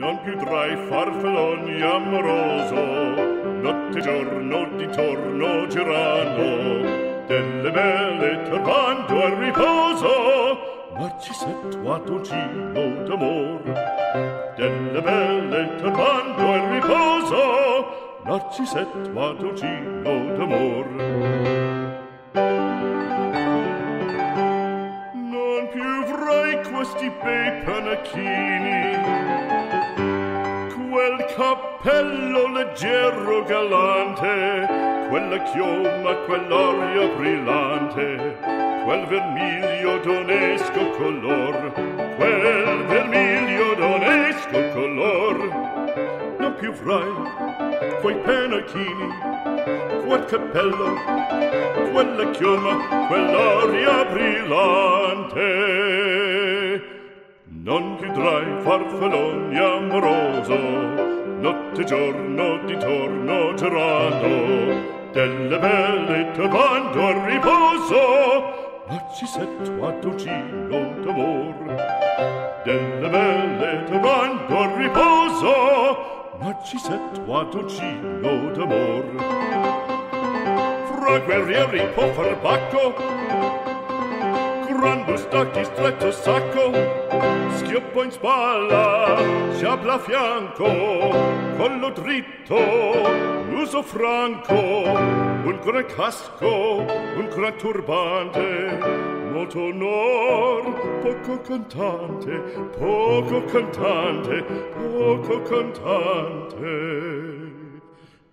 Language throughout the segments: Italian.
non più tra i farfalloni amoroso, notte e giorno d'intorno girando, delle belle turbando al riposo, Narcisetto Adolgino d'amor. Delle belle turbando al riposo, Narcisetto Adolgino d'amor. Non più avrai questi bei panacchini, quel cappello leggero galante, quella chioma, quell'aria brillante, quel vermiglio d'onesco color, quel vermiglio d'onesco color. Non più avrai quei pennacchini, quel cappello, quella chioma, quell'aria brillante. Non più tra i farfalloni amoroso, notte e giorno d'intorno girando, delle belle turbando al riposo, Narcisetto Adolgino d'amor. Delle belle turbando al riposo, Narcisetto Adolgino d'amor. Fra guerrieri può far bacco, gran bustacchi stretto sacco, schioppo in spalla, sciabla a fianco, collo dritto, uso franco, un gran casco, un gran turbante, molto onor, poco cantante, poco cantante, poco cantante.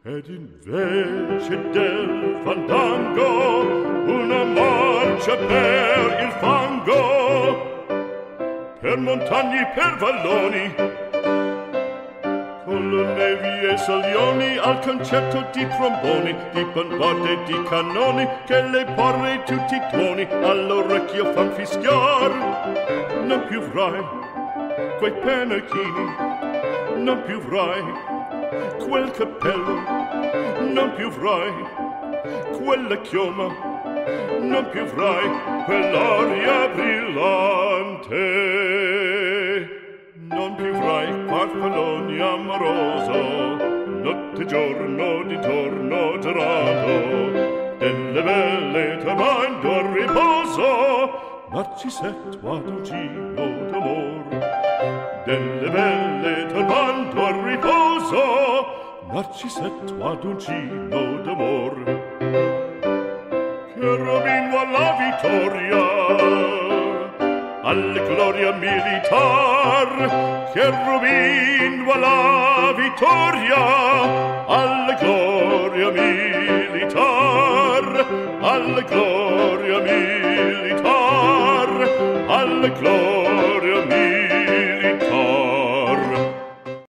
Ed invece del fandango una marcia per il fango, per montagne, per valloni, con le nevi e salioni, al concerto di tromboni, di bombarde e di cannoni, che le porre tutti i tuoni all'orecchio fan fischiar. Non più avrai quei pennacchini, non più avrai quel cappello, non più avrai quella chioma, non più avrai quell'aria brillante. Non più avrai farfalloni amoroso, notte e giorno d'intorno girando, delle belle turbando al riposo, Narcisetto Adolgino d'amor. Delle belle turbando al riposo, Narcisetto Adolgino d'amor. Cherubino alla vittoria, alla gloria militar, cherubino alla vittoria, alla gloria militar, alla gloria militar, alla gloria militar.